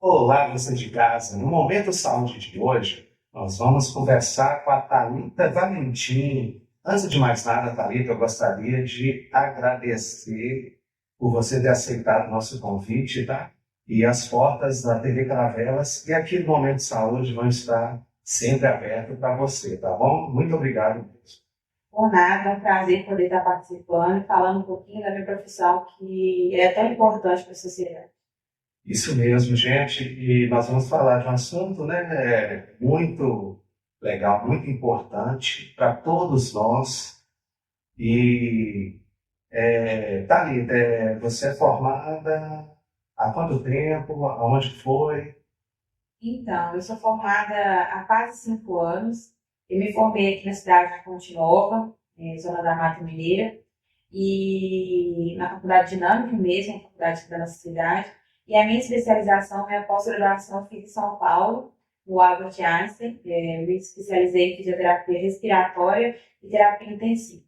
Olá, você de casa. No Momento Saúde de hoje, nós vamos conversar com a Thalita Valentim. Antes de mais nada, Thalita, eu gostaria de agradecer por você ter aceitado o nosso convite, tá? E as portas da TV Caravelas e aqui no Momento Saúde vão estar sempre abertas para você, tá bom? Muito obrigado mesmo. Por nada, é um prazer poder estar participando e falando um pouquinho da minha profissão, que é tão importante para a sociedade. Isso mesmo, gente. E nós vamos falar de um assunto, né, muito legal, muito importante para todos nós. E, Thalita, você é formada há quanto tempo? Aonde foi? Então, eu sou formada há quase 5 anos. Eu me formei aqui na cidade de Ponte Nova, zona da Mata Mineira, e na Faculdade Dinâmica mesmo, a faculdade aqui da nossa cidade. E a minha especialização é a pós-graduação fiz em São Paulo, no Albert Einstein. Eu me especializei em fisioterapia respiratória e terapia intensiva.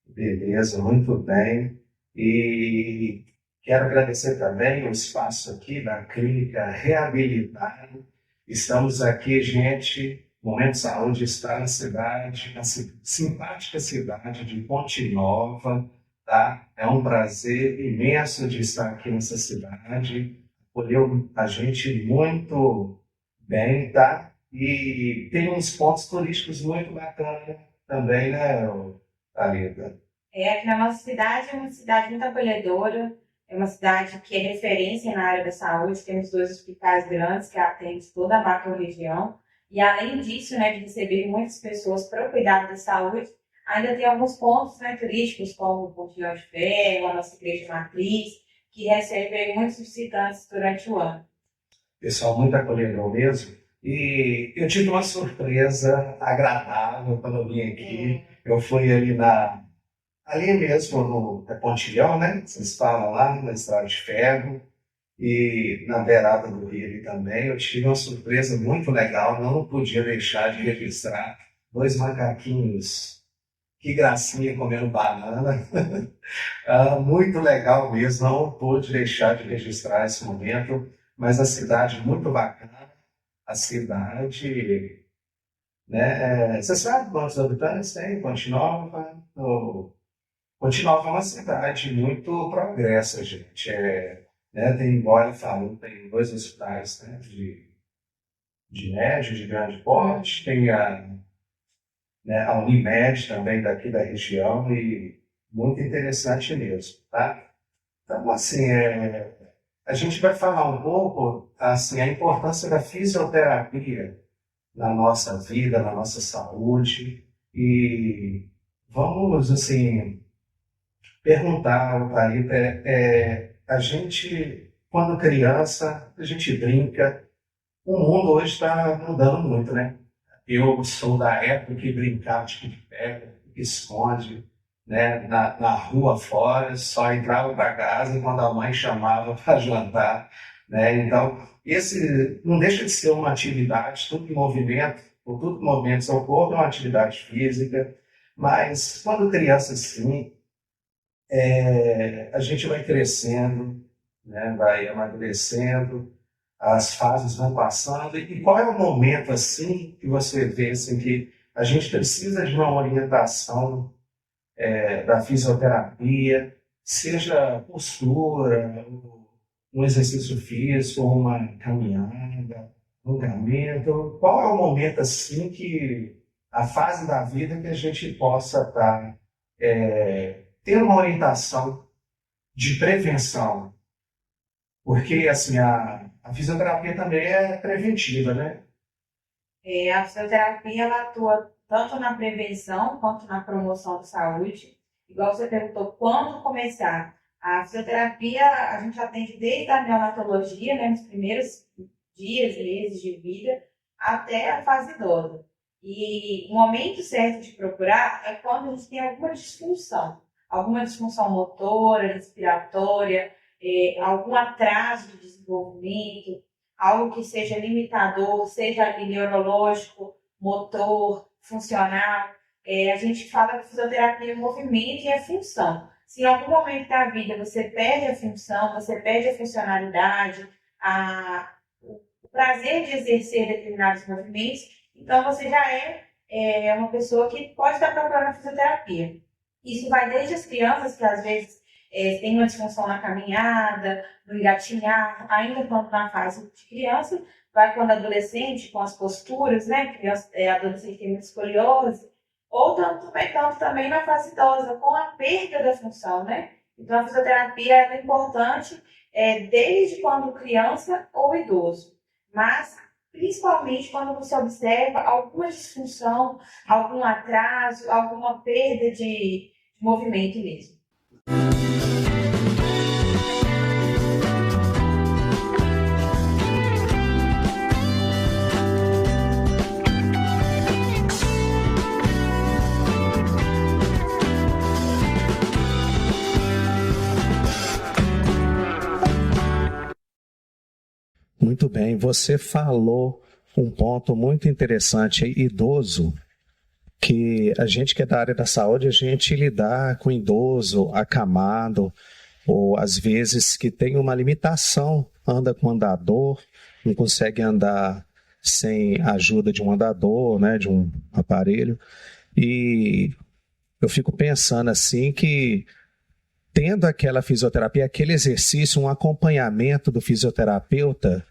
Beleza, muito bem. E quero agradecer também o espaço aqui da Clínica Reabilitar. Estamos aqui, gente. Momento Saúde está na cidade, na simpática cidade de Ponte Nova, tá? É um prazer imenso de estar aqui nessa cidade. Acolheu a gente muito bem, tá? E tem uns pontos turísticos muito bacanas também, né, Thalita? Aqui na nossa cidade é uma cidade muito acolhedora, é uma cidade que é referência na área da saúde, temos dois hospitais grandes que atendem toda a macro-região, e além disso, né, de receber muitas pessoas para o cuidado da saúde, ainda tem alguns pontos, né, turísticos, como o Pontilhão de Ferro, a nossa igreja matriz, que recebe muitos visitantes durante o ano. Pessoal muito acolhedor mesmo. E eu tive uma surpresa agradável quando eu vim aqui. Eu fui ali mesmo no Pontilhão, né? Vocês falam lá, na Estrada de Ferro, e na beirada do rio ali também. Eu tive uma surpresa muito legal, não podia deixar de registrar dois macaquinhos. Que gracinha comendo banana. Muito legal mesmo, não pude deixar de registrar esse momento, mas a cidade muito bacana, a cidade, né? Você sabe quantos habitantes tem Ponte Nova? Ponte Nova é uma cidade muito progressa, gente. Né, tem, embora falou, tem dois hospitais, né, de médio, de grande porte, tem a Unimed também daqui da região e muito interessante mesmo, tá? Então, assim, a gente vai falar um pouco, assim, a importância da fisioterapia na nossa vida, na nossa saúde, e vamos, assim, perguntar para ele, a gente, quando criança, a gente brinca, o mundo hoje está mudando muito, né? Eu sou da época que brincava de pique-pega, que esconde, né, na rua fora, só entrava para casa quando a mãe chamava para jantar, né? Então, esse não deixa de ser uma atividade, tudo em movimento, o tudo em movimento, seu corpo é uma atividade física, mas quando criança, sim, a gente vai crescendo, né, vai amadurecendo, as fases vão passando, e qual é o momento assim que você vê assim, que a gente precisa de uma orientação da fisioterapia, seja postura, um exercício físico, uma caminhada, um alongamento, qual é o momento assim que a fase da vida que a gente possa estar ter uma orientação de prevenção, porque assim a fisioterapia também é preventiva, né? A fisioterapia ela atua tanto na prevenção quanto na promoção da saúde. Igual você perguntou, quando começar? A fisioterapia a gente atende desde a neonatologia, né, nos primeiros dias, meses de vida, até a fase idosa. E o momento certo de procurar é quando a gente tem alguma disfunção motora, respiratória, algum atraso de desenvolvimento, algo que seja limitador, seja ali neurológico, motor, funcional. A gente fala que fisioterapia é movimento e é função. Se em algum momento da vida você perde a função, você perde a funcionalidade, o prazer de exercer determinados movimentos, então você já é uma pessoa que pode estar procurando a fisioterapia. Isso vai desde as crianças, que às vezes têm uma disfunção na caminhada, no engatinhar, ainda quando na fase de criança, vai quando adolescente, com as posturas, né? Criança, adolescente tem muita escoliose, ou tanto também na fase idosa, com a perda da função, né? Então, a fisioterapia é importante desde quando criança ou idoso, mas principalmente quando você observa alguma disfunção, algum atraso, alguma perda de movimento mesmo. Muito bem, você falou um ponto muito interessante, idoso, que a gente que é da área da saúde, a gente lidar com idoso, acamado, ou às vezes que tem uma limitação, anda com andador, não consegue andar sem a ajuda de um andador, né, de um aparelho, e eu fico pensando assim que tendo aquela fisioterapia, aquele exercício, um acompanhamento do fisioterapeuta,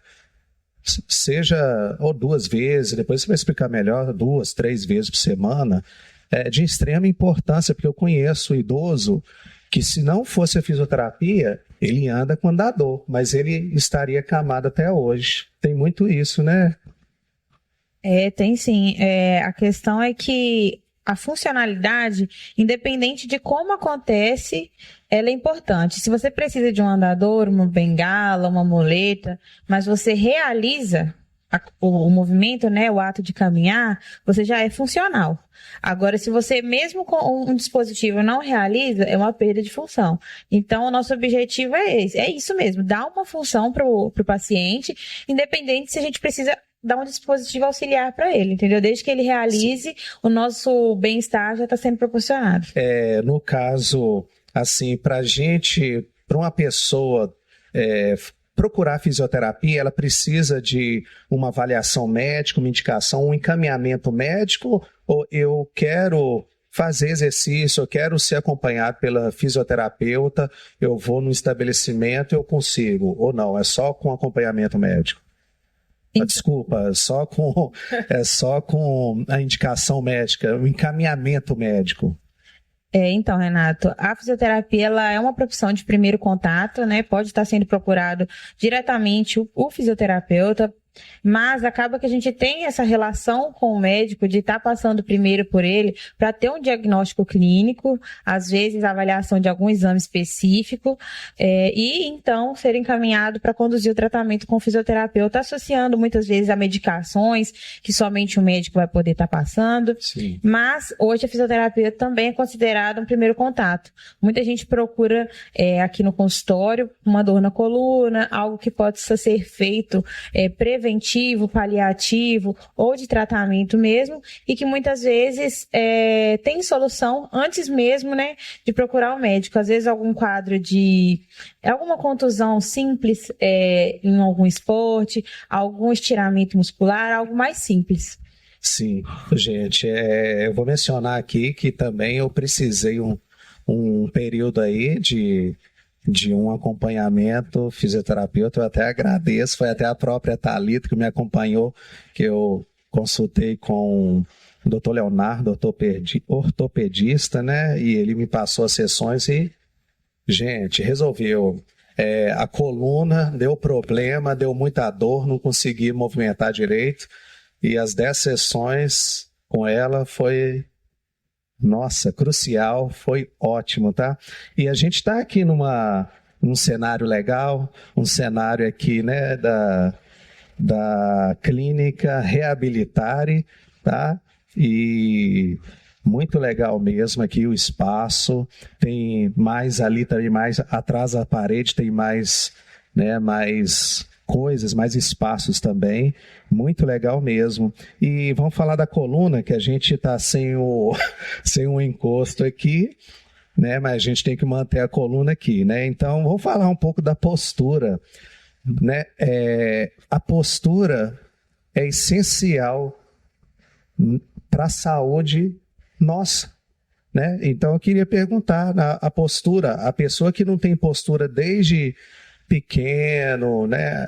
seja ou 2 vezes, depois você vai explicar melhor, 2, 3 vezes por semana, é de extrema importância, porque eu conheço idoso que se não fosse a fisioterapia, ele anda com andador, mas ele estaria acamado até hoje. Tem muito isso, né? Tem sim. A questão é que a funcionalidade, independente de como acontece, ela é importante. Se você precisa de um andador, uma bengala, uma muleta, mas você realiza o movimento, né, o ato de caminhar, você já é funcional. Agora, se você mesmo com um dispositivo não realiza, é uma perda de função. Então, o nosso objetivo é esse, é isso mesmo, dar uma função para o paciente, independente se a gente precisa dar um dispositivo auxiliar para ele, entendeu? Desde que ele realize, o nosso bem-estar já está sendo proporcionado. No caso, assim, para uma pessoa procurar fisioterapia, ela precisa de uma avaliação médica, uma indicação, um encaminhamento médico, ou eu quero fazer exercício, eu quero ser acompanhado pela fisioterapeuta, eu vou no estabelecimento, eu consigo, ou não, é só com acompanhamento médico? Desculpa, é só com a indicação médica, o encaminhamento médico. Então, Renato, a fisioterapia ela é uma profissão de primeiro contato, né? Pode estar sendo procurado diretamente o fisioterapeuta, mas acaba que a gente tem essa relação com o médico de estar passando primeiro por ele para ter um diagnóstico clínico, às vezes a avaliação de algum exame específico, e então ser encaminhado para conduzir o tratamento com o fisioterapeuta, associando muitas vezes a medicações que somente o médico vai poder estar passando. Sim. Mas hoje a fisioterapia também é considerada um primeiro contato. Muita gente procura aqui no consultório uma dor na coluna, algo que possa ser feito preventivo, paliativo ou de tratamento mesmo, e que muitas vezes tem solução antes mesmo, né, de procurar o médico. Às vezes algum quadro de alguma contusão simples em algum esporte, algum estiramento muscular, algo mais simples. Sim, gente, eu vou mencionar aqui que também eu precisei um período aí de um acompanhamento fisioterapeuta, eu até agradeço, foi até a própria Thalita que me acompanhou, que eu consultei com o Dr. Leonardo, ortopedista, né, e ele me passou as sessões e, gente, resolveu. A coluna deu problema, deu muita dor, não consegui movimentar direito, e as 10 sessões com ela foi... Nossa, crucial, foi ótimo, tá? E a gente está aqui num cenário legal, um cenário aqui, né, da clínica Reabilitare, tá? E muito legal mesmo aqui o espaço, tem mais ali, também mais atrás da parede, tem mais, né, mais coisas, mais espaços também, muito legal mesmo. E vamos falar da coluna, que a gente está sem o encosto aqui, né? Mas a gente tem que manter a coluna aqui, né? Então, vamos falar um pouco da postura, né, a postura é essencial para a saúde nossa, né? Então eu queria perguntar a postura, a pessoa que não tem postura desde pequeno, né?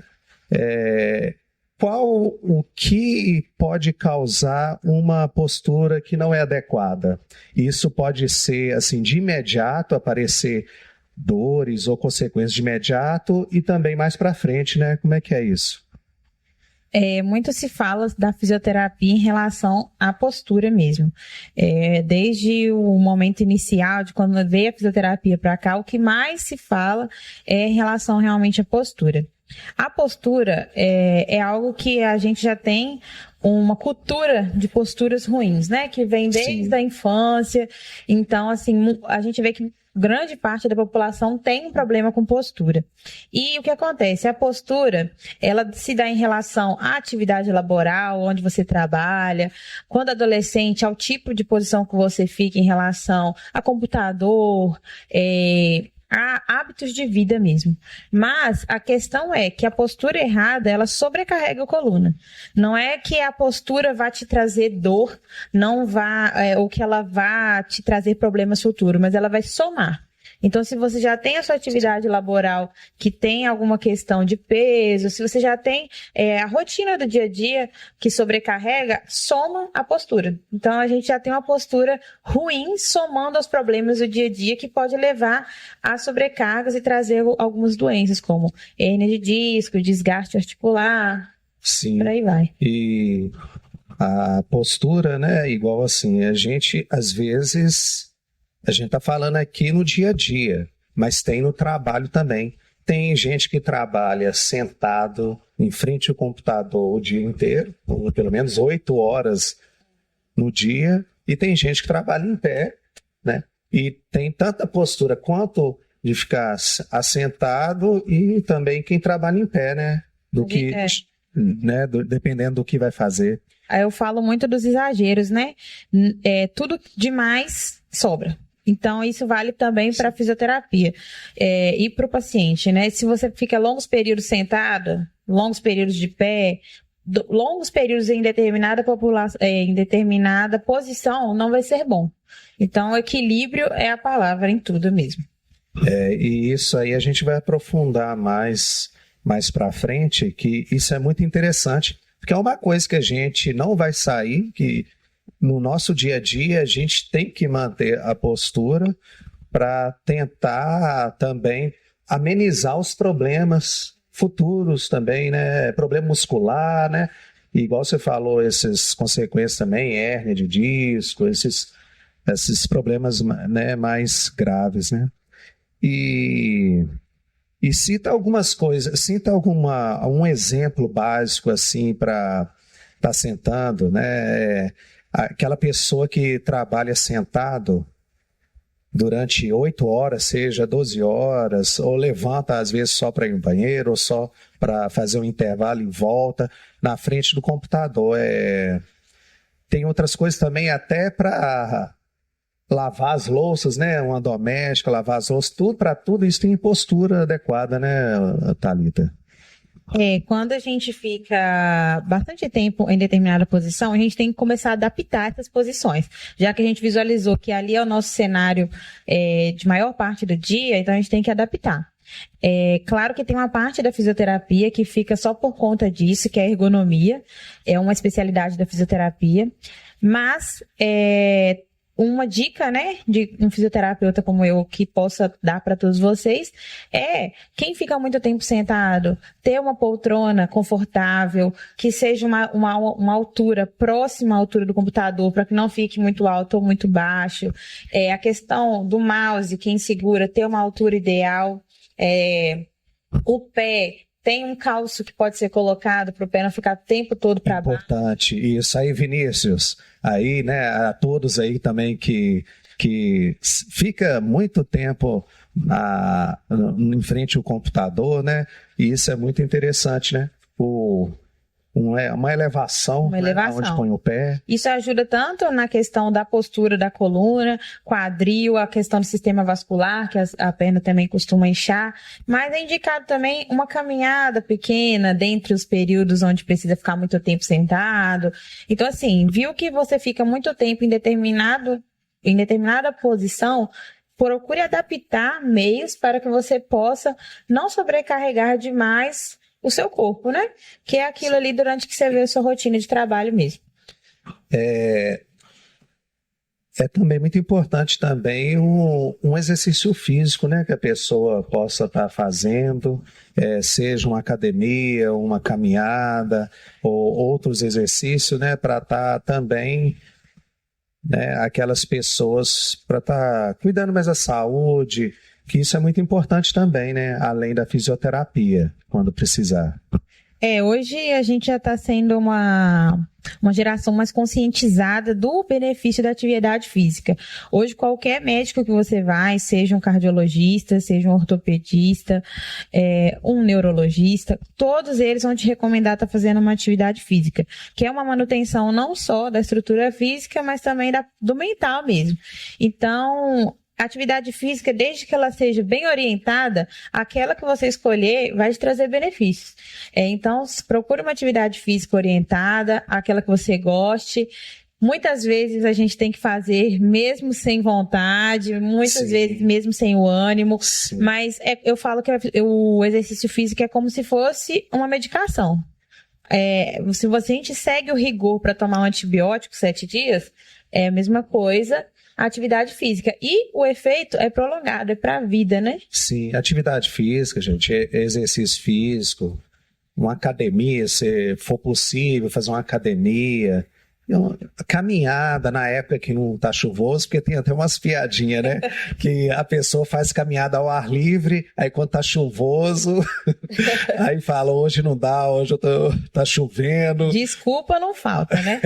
Qual o que pode causar uma postura que não é adequada? Isso pode ser assim de imediato aparecer dores ou consequências de imediato e também mais para frente, né? Como é que é isso? Muito se fala da fisioterapia em relação à postura mesmo. Desde o momento inicial, de quando veio a fisioterapia para cá, o que mais se fala é em relação realmente à postura. A postura é algo que a gente já tem uma cultura de posturas ruins, né? Que vem desde a infância. Então, assim, a gente vê que grande parte da população tem um problema com postura. E o que acontece? A postura, ela se dá em relação à atividade laboral, onde você trabalha, quando adolescente, ao tipo de posição que você fica em relação a computador, a hábitos de vida mesmo. Mas a questão é que a postura errada, ela sobrecarrega a coluna. Não é que a postura vai te trazer dor, não vai, ou que ela vai te trazer problemas futuros, mas ela vai somar. Então, se você já tem a sua atividade laboral que tem alguma questão de peso, se você já tem a rotina do dia a dia que sobrecarrega, soma a postura. Então, a gente já tem uma postura ruim somando aos problemas do dia a dia que pode levar a sobrecargas e trazer algumas doenças, como hérnia de disco, desgaste articular, Sim. Por aí vai. E a postura, né, igual assim, a gente, às vezes... A gente está falando aqui no dia a dia, mas tem no trabalho também. Tem gente que trabalha sentado em frente ao computador o dia inteiro, ou pelo menos 8 horas no dia, e tem gente que trabalha em pé, né? E tem tanta postura quanto de ficar assentado e também quem trabalha em pé, né? Dependendo do que vai fazer. Aí eu falo muito dos exageros, né? Tudo demais sobra. Então, isso vale também para a fisioterapia e para o paciente, né? Se você fica longos períodos sentado, longos períodos de pé, longos períodos em determinada em determinada posição, não vai ser bom. Então, equilíbrio é a palavra em tudo mesmo. E isso aí a gente vai aprofundar mais para frente, que isso é muito interessante, porque é uma coisa que a gente não vai sair, que no nosso dia a dia a gente tem que manter a postura para tentar também amenizar os problemas futuros também, né? Problema muscular, né? E igual você falou, essas consequências também, hérnia de disco, esses problemas, né, mais graves, né? E cita algumas coisas, um exemplo básico assim para estar sentando, né? Aquela pessoa que trabalha sentado durante 8 horas, seja 12 horas, ou levanta às vezes só para ir no banheiro, ou só para fazer um intervalo e volta na frente do computador. Tem outras coisas também até para lavar as louças, né? Uma doméstica, lavar as louças, para tudo isso tem postura adequada, né, Thalita? Quando a gente fica bastante tempo em determinada posição, a gente tem que começar a adaptar essas posições. Já que a gente visualizou que ali é o nosso cenário de maior parte do dia, então a gente tem que adaptar. Claro que tem uma parte da fisioterapia que fica só por conta disso, que é a ergonomia, é uma especialidade da fisioterapia, mas uma dica, né, de um fisioterapeuta como eu que possa dar para todos vocês quem fica muito tempo sentado, ter uma poltrona confortável, que seja uma altura próxima à altura do computador, para que não fique muito alto ou muito baixo. A questão do mouse, quem segura, ter uma altura ideal. O pé, tem um calço que pode ser colocado para o pé não ficar o tempo todo para baixo. Importante. Isso aí, Vinícius. Aí, né, a todos aí também que fica muito tempo em frente ao computador, né? E isso é muito interessante, né? uma elevação, Uma elevação. onde põe o pé. Isso ajuda tanto na questão da postura da coluna, quadril, a questão do sistema vascular, que a perna também costuma inchar, mas é indicado também uma caminhada pequena dentre os períodos onde precisa ficar muito tempo sentado. Então, assim, viu que você fica muito tempo em determinada posição, procure adaptar meios para que você possa não sobrecarregar demais o seu corpo, né? Que é aquilo ali durante que você vê a sua rotina de trabalho mesmo. É também muito importante também um exercício físico, né? Que a pessoa possa estar fazendo, seja uma academia, uma caminhada, ou outros exercícios, né? Para estar também, né, aquelas pessoas, para estar cuidando mais da saúde, que isso é muito importante também, né? Além da fisioterapia, quando precisar. Hoje a gente já está sendo uma geração mais conscientizada do benefício da atividade física. Hoje, qualquer médico que você vai, seja um cardiologista, seja um ortopedista, um neurologista, todos eles vão te recomendar estar fazendo uma atividade física, que é uma manutenção não só da estrutura física, mas também do mental mesmo. Então, a atividade física, desde que ela seja bem orientada, aquela que você escolher vai te trazer benefícios. Então, procure uma atividade física orientada, aquela que você goste. Muitas vezes a gente tem que fazer mesmo sem vontade, muitas vezes mesmo sem o ânimo, mas eu falo que o exercício físico é como se fosse uma medicação. Se a gente segue o rigor para tomar um antibiótico 7 dias, é a mesma coisa a atividade física. E o efeito é prolongado, é para a vida, né? Sim, atividade física, gente, exercício físico, uma academia, se for possível, fazer uma academia, caminhada na época que não está chuvoso, porque tem até umas piadinhas, né? Que a pessoa faz caminhada ao ar livre, aí quando está chuvoso, aí fala, hoje não dá, hoje tá chovendo. Desculpa não falta, né?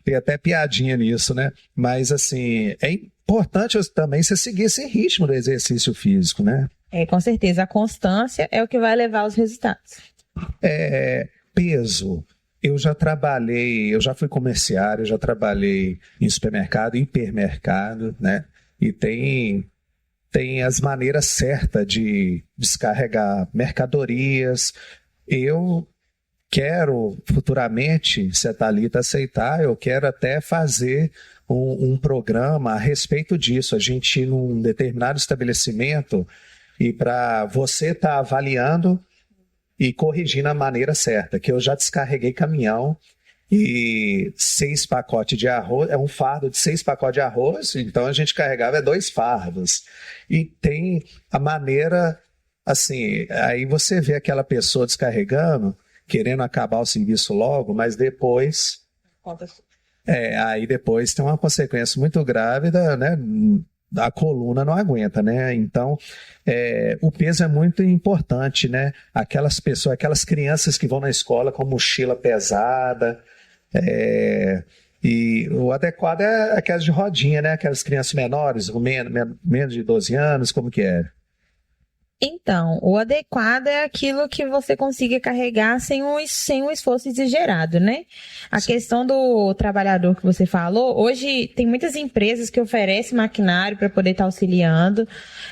Tem até piadinha nisso, né? Mas, assim, é importante também você seguir esse ritmo do exercício físico, né? Com certeza. A constância é o que vai levar aos resultados. Peso. Eu já fui comerciário, já trabalhei em supermercado, hipermercado, né? E tem as maneiras certas de descarregar mercadorias. Eu quero futuramente, se a Thalita aceitar, eu quero até fazer um programa a respeito disso. A gente ir num determinado estabelecimento e para você estar avaliando e corrigindo a maneira certa, que eu já descarreguei caminhão e 6 pacotes de arroz, um fardo de 6 pacotes de arroz, então a gente carregava 2 fardos. E tem a maneira, assim, aí você vê aquela pessoa descarregando, querendo acabar o serviço logo, mas depois... aí depois tem uma consequência muito grave, né? A coluna não aguenta, né? Então, o peso é muito importante, né? Aquelas pessoas, aquelas crianças que vão na escola com mochila pesada, e o adequado é aquelas de rodinha, né? Aquelas crianças menores, com menos de 12 anos, como que é? Então, o adequado é aquilo que você consiga carregar sem um esforço exagerado, né? A questão do trabalhador que você falou, hoje tem muitas empresas que oferecem maquinário para poder estar auxiliando.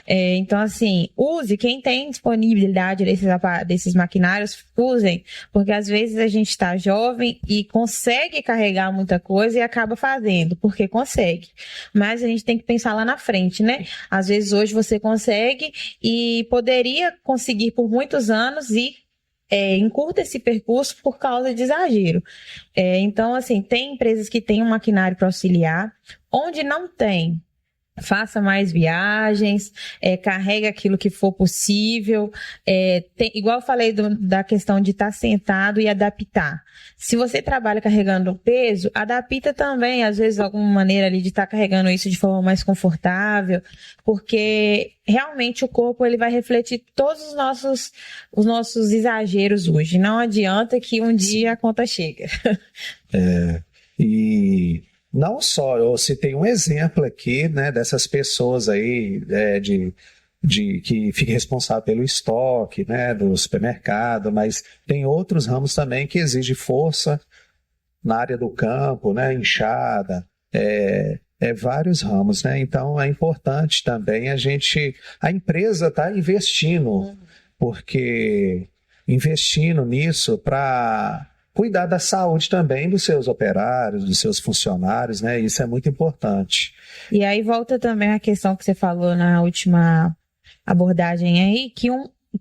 Então, assim, quem tem disponibilidade desses maquinários, usem, porque às vezes a gente está jovem e consegue carregar muita coisa e acaba fazendo, porque consegue. Mas a gente tem que pensar lá na frente, né? Às vezes hoje você consegue e poderia conseguir por muitos anos e encurta esse percurso por causa de exagero. Então, assim, tem empresas que têm um maquinário para auxiliar, onde não tem, faça mais viagens, carregue aquilo que for possível. Igual eu falei da questão de estar sentado e adaptar. Se você trabalha carregando peso, adapta também, às vezes, alguma maneira ali de estar carregando isso de forma mais confortável, porque realmente o corpo ele vai refletir todos os nossos exageros hoje. Não adianta que um dia a conta chega. E não só, eu citei um exemplo aqui, né, dessas pessoas aí, que fica responsável pelo estoque, né, do supermercado, mas tem outros ramos também que exigem força na área do campo, né, enxada, vários ramos, né? Então é importante também a empresa está investindo, porque investindo nisso para cuidar da saúde também dos seus operários, dos seus funcionários, né? Isso é muito importante. E aí volta também a questão que você falou na última abordagem aí, que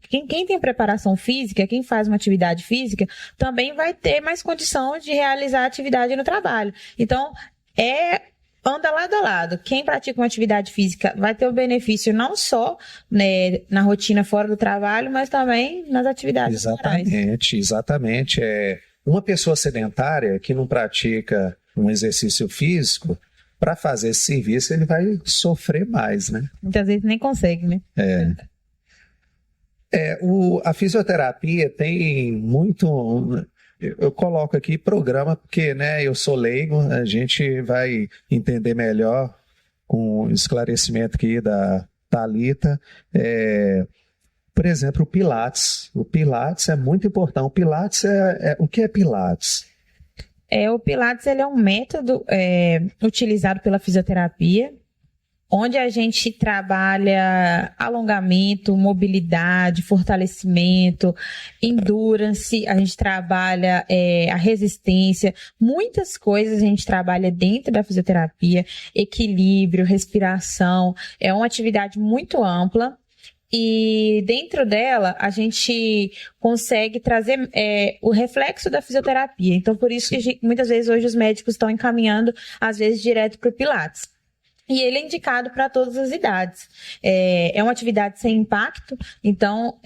quem tem preparação física, quem faz uma atividade física, também vai ter mais condição de realizar a atividade no trabalho. Então, anda lado a lado. Quem pratica uma atividade física vai ter o benefício não só, né, na rotina fora do trabalho, mas também nas atividades laborais. Exatamente. Uma pessoa sedentária que não pratica um exercício físico, para fazer esse serviço, ele vai sofrer mais, né? Muitas vezes nem consegue, né? A fisioterapia tem muito... Eu coloco aqui programa porque, né, eu sou leigo, a gente vai entender melhor com o esclarecimento aqui da Thalita. Por exemplo, o Pilates. O Pilates é muito importante. O Pilates o que é Pilates? O Pilates ele é um método utilizado pela fisioterapia, onde a gente trabalha alongamento, mobilidade, fortalecimento, endurance, a gente trabalha a resistência, muitas coisas a gente trabalha dentro da fisioterapia, equilíbrio, respiração, é uma atividade muito ampla. E dentro dela, a gente consegue trazer o reflexo da fisioterapia. Então, por isso que muitas vezes hoje os médicos estão encaminhando, às vezes, direto para o Pilates. E ele é indicado para todas as idades. É uma atividade sem impacto, então,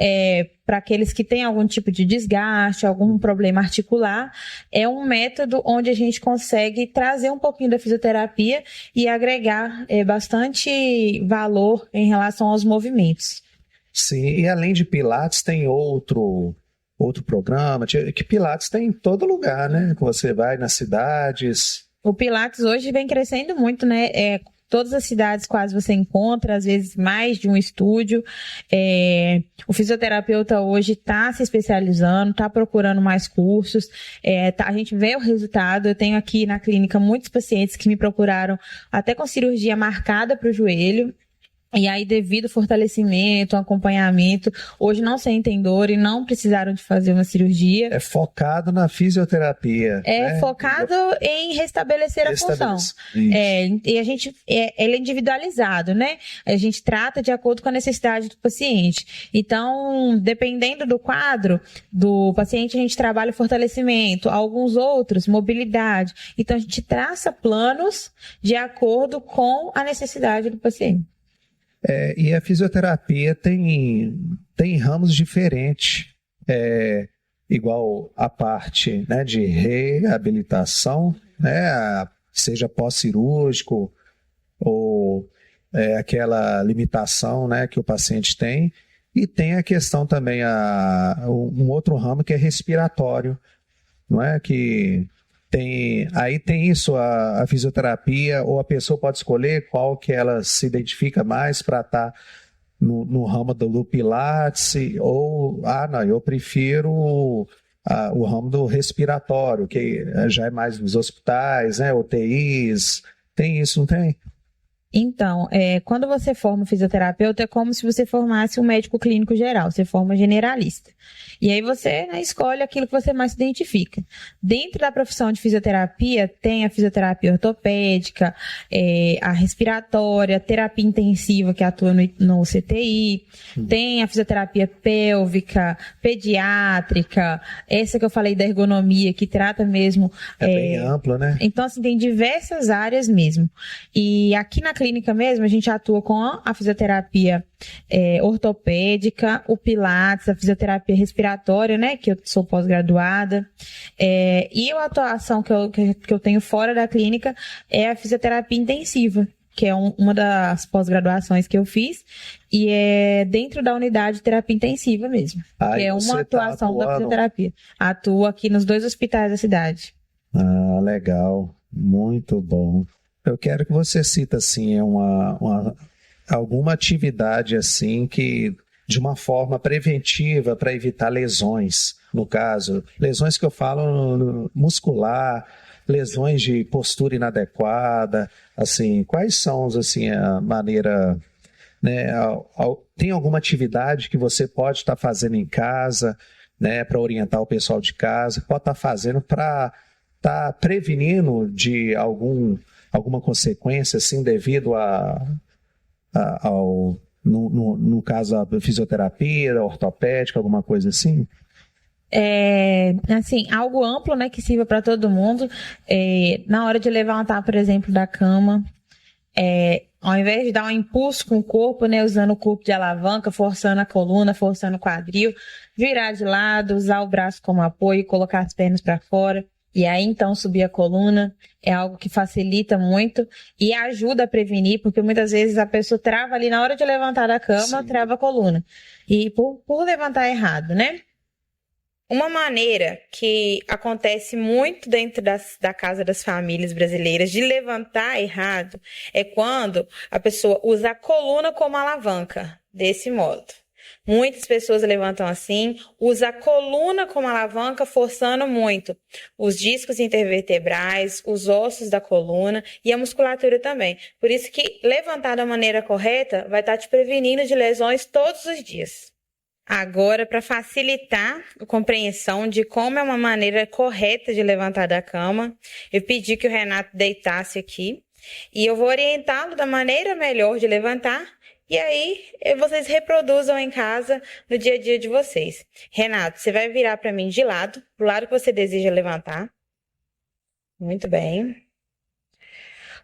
para aqueles que têm algum tipo de desgaste, algum problema articular, é um método onde a gente consegue trazer um pouquinho da fisioterapia e agregar bastante valor em relação aos movimentos. Sim, e além de Pilates, tem outro programa, que Pilates tem em todo lugar, né? Que você vai nas cidades. O Pilates hoje vem crescendo muito, né? Todas as cidades quase você encontra, às vezes mais de um estúdio. O fisioterapeuta hoje está se especializando, está procurando mais cursos. A gente vê o resultado. Eu tenho aqui na clínica muitos pacientes que me procuraram até com cirurgia marcada para o joelho. E aí, devido ao fortalecimento, acompanhamento, hoje não sentem dor e não precisaram de fazer uma cirurgia. É focado na fisioterapia. É focado em restabelecer a função. E a gente, ele é individualizado, né? A gente trata de acordo com a necessidade do paciente. Então, dependendo do quadro do paciente, a gente trabalha o fortalecimento, alguns outros, mobilidade. Então, a gente traça planos de acordo com a necessidade do paciente. E a fisioterapia tem ramos diferentes, igual a parte, né, de reabilitação, né, seja pós-cirúrgico ou aquela limitação, né, que o paciente tem, e tem a questão também, um outro ramo que é respiratório, não é? Aí tem isso, a fisioterapia, ou a pessoa pode escolher qual que ela se identifica mais para estar no ramo do Pilates, ou, não, eu prefiro o ramo do respiratório, que já é mais nos hospitais, né, UTIs, tem isso, não tem? Então, quando você forma fisioterapeuta, é como se você formasse um médico clínico geral, você forma generalista. E aí você, né, escolhe aquilo que você mais se identifica. Dentro da profissão de fisioterapia, tem a fisioterapia ortopédica, a respiratória, a terapia intensiva, que atua no CTI, tem a fisioterapia pélvica, pediátrica, essa que eu falei da ergonomia, que trata mesmo... bem ampla, né? Então, assim, tem diversas áreas mesmo. E aqui na clínica mesmo, a gente atua com a fisioterapia ortopédica, o Pilates, a fisioterapia respiratória, né, que eu sou pós-graduada, e a atuação que eu tenho fora da clínica é a fisioterapia intensiva, que é uma das pós-graduações que eu fiz, e é dentro da unidade de terapia intensiva mesmo, que é uma atuação da fisioterapia. Atuo aqui nos 2 hospitais da cidade. Ah, legal, muito bom. Eu quero que você cite assim alguma atividade assim que de uma forma preventiva para evitar lesões, no caso, lesões que eu falo muscular, lesões de postura inadequada, assim, quais são assim a maneira, né, tem alguma atividade que você pode estar fazendo em casa, né, para orientar o pessoal de casa, pode estar fazendo para estar prevenindo de alguma consequência assim devido ao no caso a fisioterapia, a ortopédica, alguma coisa assim? Assim, algo amplo, né, que sirva para todo mundo. Na hora de levantar, por exemplo, da cama, ao invés de dar um impulso com o corpo, né, usando o corpo de alavanca, forçando a coluna, forçando o quadril, virar de lado, usar o braço como apoio, colocar as pernas para fora. E aí, então, subir a coluna é algo que facilita muito e ajuda a prevenir, porque muitas vezes a pessoa trava ali na hora de levantar da cama, Sim. trava a coluna. E por levantar errado, né? Uma maneira que acontece muito dentro da casa das famílias brasileiras de levantar errado é quando a pessoa usa a coluna como alavanca, desse modo. Muitas pessoas levantam assim, usa a coluna como alavanca, forçando muito os discos intervertebrais, os ossos da coluna e a musculatura também. Por isso que levantar da maneira correta vai estar te prevenindo de lesões todos os dias. Agora, para facilitar a compreensão de como é uma maneira correta de levantar da cama, eu pedi que o Renato deitasse aqui e eu vou orientá-lo da maneira melhor de levantar. E aí, vocês reproduzam em casa, no dia a dia de vocês. Renato, você vai virar para mim de lado, pro lado que você deseja levantar. Muito bem.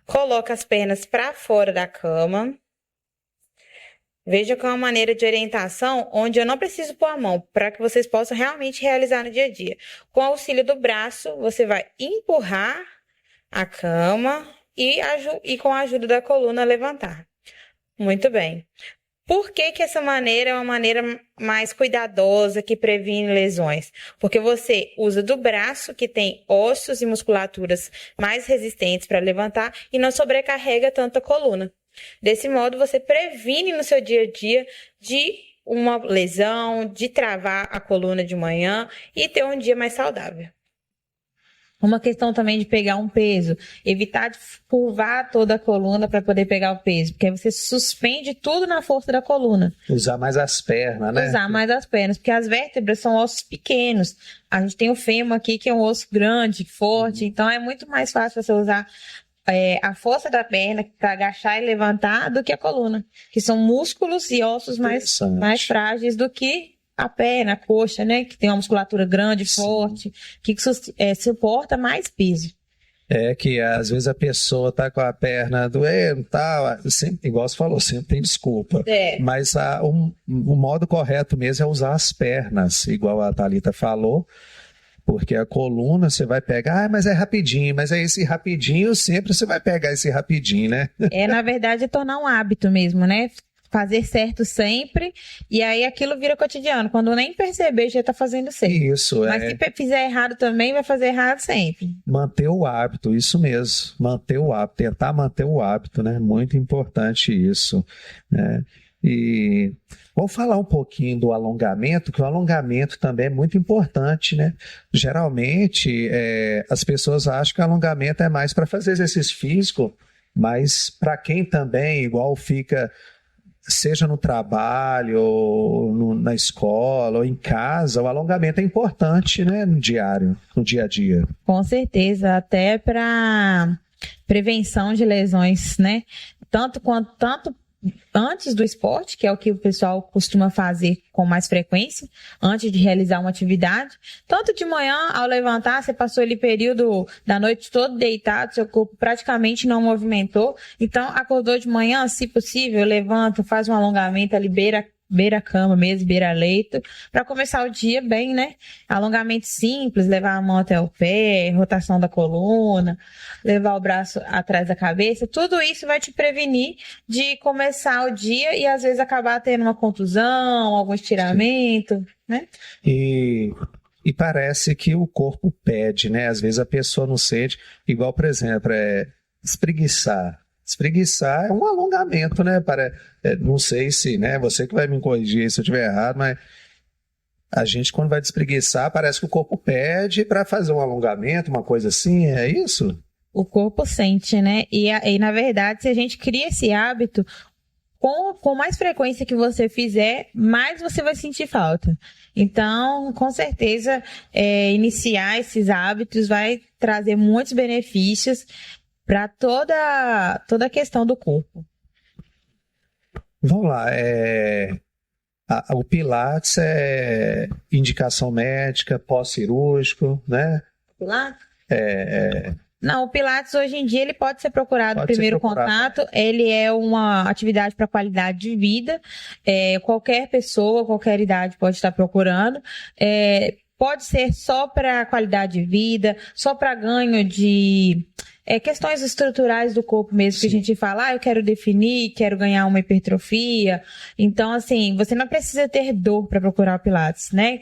Coloca as pernas para fora da cama. Veja que é uma maneira de orientação onde eu não preciso pôr a mão, para que vocês possam realmente realizar no dia a dia. Com o auxílio do braço, você vai empurrar a cama e com a ajuda da coluna levantar. Muito bem. Por que essa maneira é uma maneira mais cuidadosa que previne lesões? Porque você usa do braço, que tem ossos e musculaturas mais resistentes para levantar, e não sobrecarrega tanto a coluna. Desse modo, você previne no seu dia a dia de uma lesão, de travar a coluna de manhã e ter um dia mais saudável. Uma questão também de pegar um peso, evitar de curvar toda a coluna para poder pegar o peso, porque aí você suspende tudo na força da coluna. Usar mais as pernas, né? Usar mais as pernas, porque as vértebras são ossos pequenos. A gente tem o fêmur aqui, que é um osso grande, forte, então é muito mais fácil você usar a força da perna para agachar e levantar do que a coluna, que são músculos e ossos mais frágeis do que a perna, a coxa, né? Que tem uma musculatura grande, forte, que suporta mais peso. É que às vezes a pessoa tá com a perna doendo, tal, sempre, igual você falou, sempre tem desculpa. Mas o modo correto mesmo é usar as pernas, igual a Thalita falou, porque a coluna você vai pegar, mas é rapidinho, mas é esse rapidinho, sempre você vai pegar esse rapidinho, né? Na verdade, é tornar um hábito mesmo, né? Fazer certo sempre, e aí aquilo vira cotidiano. Quando nem perceber, já está fazendo certo. Isso, mas se fizer errado também, vai fazer errado sempre. Manter o hábito, isso mesmo. Manter o hábito, tentar manter o hábito, né? Muito importante isso, né? E vamos falar um pouquinho do alongamento, que o alongamento também é muito importante, né? Geralmente, as pessoas acham que o alongamento é mais para fazer exercício físico, mas para quem também, igual fica, seja no trabalho, ou na escola, ou em casa, o alongamento é importante, né? No dia a dia. Com certeza, até para prevenção de lesões, né? Tanto antes do esporte, que é o que o pessoal costuma fazer com mais frequência, antes de realizar uma atividade. Tanto de manhã, ao levantar, você passou ali período da noite todo deitado, seu corpo praticamente não movimentou. Então, acordou de manhã, se possível, levanta, faz um alongamento ali, beira a cama mesmo, beira leito, para começar o dia bem, né? Alongamento simples, levar a mão até o pé, rotação da coluna, levar o braço atrás da cabeça, tudo isso vai te prevenir de começar o dia e às vezes acabar tendo uma contusão, algum estiramento, né? E parece que o corpo pede, né? Às vezes a pessoa não sente, igual, por exemplo, espreguiçar. Espreguiçar é um alongamento, né? Não sei se, né? Você que vai me corrigir se eu estiver errado, mas a gente, quando vai despreguiçar, parece que o corpo pede para fazer um alongamento, uma coisa assim, é isso? O corpo sente, né? E na verdade, se a gente cria esse hábito, com mais frequência que você fizer, mais você vai sentir falta. Então, com certeza, iniciar esses hábitos vai trazer muitos benefícios para toda a questão do corpo. Vamos lá, o Pilates é indicação médica, pós-cirúrgico, né? Pilates? É, Não, o Pilates hoje em dia ele pode ser procurado no primeiro contato. Ele é uma atividade para qualidade de vida. Qualquer pessoa, qualquer idade pode estar procurando. Pode ser só para qualidade de vida, só para ganho de questões estruturais do corpo mesmo, que a gente fala, eu quero definir, quero ganhar uma hipertrofia. Então, assim, você não precisa ter dor para procurar o Pilates, né?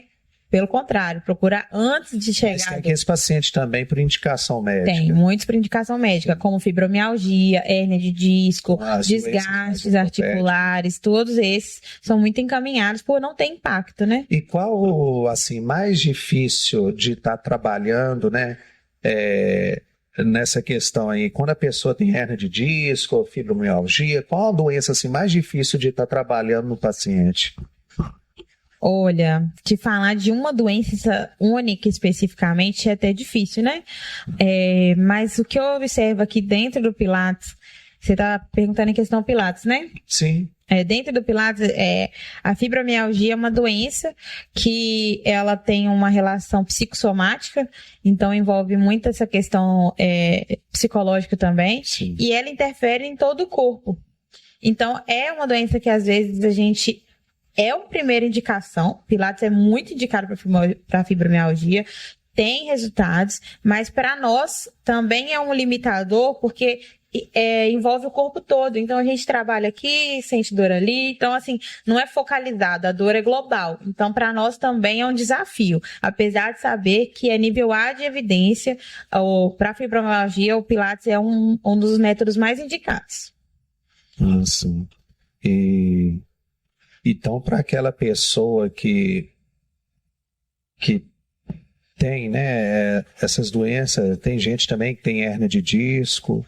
Pelo contrário, procurar antes de chegar. Mas tem aqueles pacientes também por indicação médica. Tem, muitos por indicação médica, como fibromialgia, hérnia de disco, desgastes articulares, todos esses são muito encaminhados por não ter impacto, né? E qual, assim, mais difícil de estar trabalhando, né? Nessa questão aí, quando a pessoa tem hérnia de disco, fibromialgia, qual a doença assim, mais difícil de estar trabalhando no paciente? Olha, te falar de uma doença única especificamente é até difícil, né? Mas o que eu observo aqui dentro do Pilates, você está perguntando em questão do Pilates, né? Sim. Dentro do Pilates, a fibromialgia é uma doença que ela tem uma relação psicossomática, então envolve muito essa questão psicológica também. Sim. E ela interfere em todo o corpo. Então, é uma doença que às vezes a gente... É a primeira indicação. Pilates é muito indicado para fibromialgia, tem resultados, mas para nós também é um limitador, porque envolve o corpo todo. Então a gente trabalha aqui, sente dor ali. Então, assim, não é focalizado, a dor é global. Então, para nós também é um desafio. Apesar de saber que a nível A de evidência, para fibromialgia, o Pilates é um dos métodos mais indicados. Sim. Então, para aquela pessoa que tem, né, essas doenças, tem gente também que tem hérnia de disco.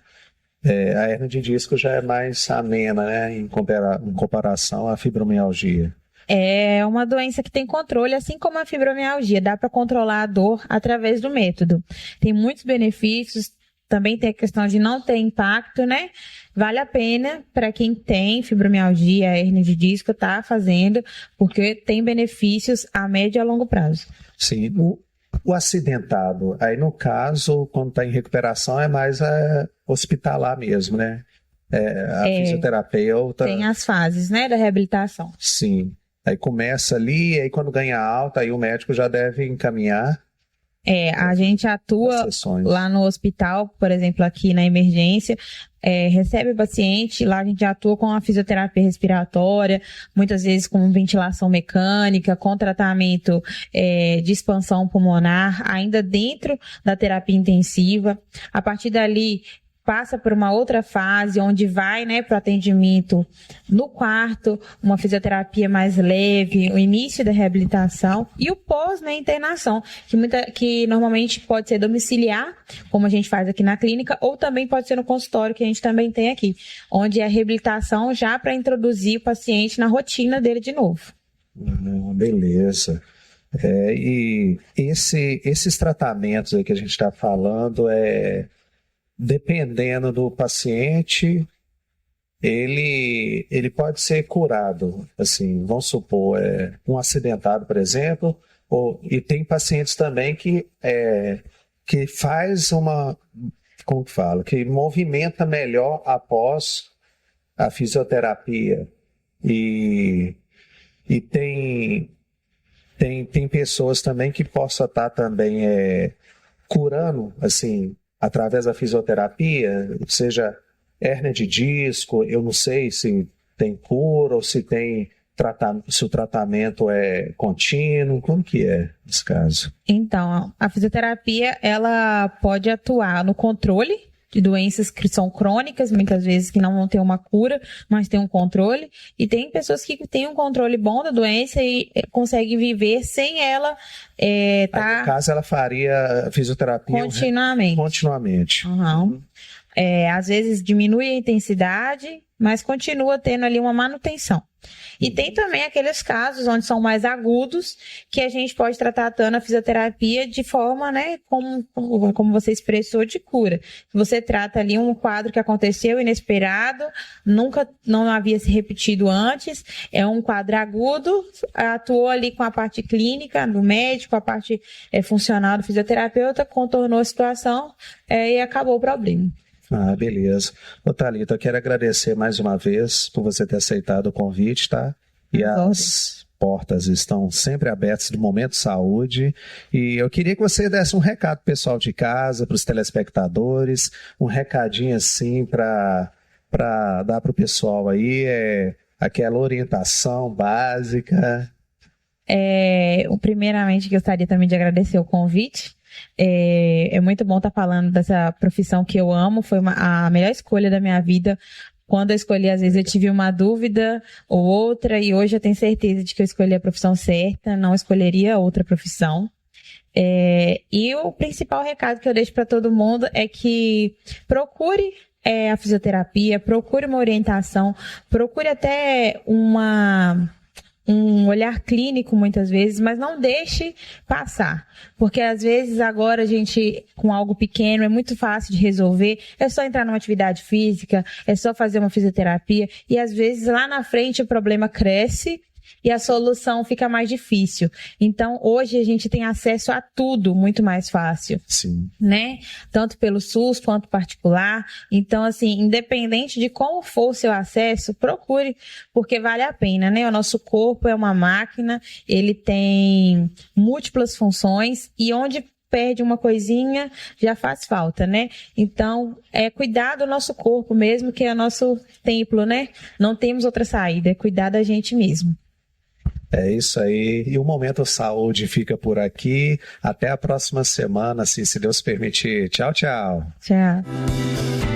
A hérnia de disco já é mais amena, né, em comparação à fibromialgia. É uma doença que tem controle, assim como a fibromialgia. Dá para controlar a dor através do método. Tem muitos benefícios. Também tem a questão de não ter impacto, né? Vale a pena para quem tem fibromialgia, hérnia de disco, tá fazendo, porque tem benefícios a médio e a longo prazo. Sim, o acidentado, aí no caso, quando está em recuperação, é mais hospitalar mesmo, né? A fisioterapeuta... Tem as fases, né, da reabilitação. Sim, aí começa ali, aí quando ganha alta, aí o médico já deve encaminhar. A gente atua lá no hospital, por exemplo, aqui na emergência, recebe o paciente, lá a gente atua com a fisioterapia respiratória, muitas vezes com ventilação mecânica, com tratamento de expansão pulmonar, ainda dentro da terapia intensiva. A partir dali, passa por uma outra fase, onde vai, né, para o atendimento no quarto, uma fisioterapia mais leve, o início da reabilitação e o pós, né, internação, que normalmente pode ser domiciliar, como a gente faz aqui na clínica, ou também pode ser no consultório, que a gente também tem aqui, onde é a reabilitação já para introduzir o paciente na rotina dele de novo. Beleza. E esses tratamentos aí que a gente está falando, dependendo do paciente, ele pode ser curado. Assim, vamos supor, um acidentado, por exemplo, e tem pacientes também que faz como que fala, que movimenta melhor após a fisioterapia. E tem pessoas também que possam estar também curando, assim, através da fisioterapia, seja hérnia de disco, eu não sei se tem cura ou se o tratamento é contínuo, como que é nesse caso? Então, a fisioterapia, ela pode atuar no controle, de doenças que são crônicas, muitas vezes que não vão ter uma cura, mas tem um controle. E tem pessoas que têm um controle bom da doença e conseguem viver sem ela Aí, no caso, ela faria fisioterapia continuamente. continuamente. Uhum. Às vezes diminui a intensidade, mas continua tendo ali uma manutenção. E tem também aqueles casos onde são mais agudos, que a gente pode estar tratando a fisioterapia de forma, né, como você expressou, de cura. Você trata ali um quadro que aconteceu inesperado, não havia se repetido antes, é um quadro agudo, atuou ali com a parte clínica do médico, a parte funcional do fisioterapeuta, contornou a situação e acabou o problema. Ah, beleza. Ô, Thalita, eu quero agradecer mais uma vez por você ter aceitado o convite, tá? E as portas estão sempre abertas do Momento Saúde. E eu queria que você desse um recado pro pessoal de casa, para os telespectadores, um recadinho assim para dar pro pessoal aí, aquela orientação básica. Primeiramente, gostaria também de agradecer o convite. É muito bom estar falando dessa profissão que eu amo, foi a melhor escolha da minha vida. Quando eu escolhi, às vezes eu tive uma dúvida ou outra, e hoje eu tenho certeza de que eu escolhi a profissão certa, não escolheria outra profissão. E o principal recado que eu deixo para todo mundo é que procure a fisioterapia, procure uma orientação, procure até um olhar clínico muitas vezes, mas não deixe passar, porque às vezes agora a gente, com algo pequeno, é muito fácil de resolver, é só entrar numa atividade física, é só fazer uma fisioterapia, e às vezes lá na frente o problema cresce e a solução fica mais difícil. Então, hoje a gente tem acesso a tudo muito mais fácil. Sim. Né? Tanto pelo SUS quanto particular. Então, assim, independente de como for o seu acesso, procure, porque vale a pena, né? O nosso corpo é uma máquina, ele tem múltiplas funções e onde perde uma coisinha, já faz falta, né? Então, cuidar do nosso corpo mesmo, que é o nosso templo, né? Não temos outra saída, é cuidar da gente mesmo. É isso aí. E o Momento Saúde fica por aqui. Até a próxima semana, se Deus permitir. Tchau, tchau. Tchau.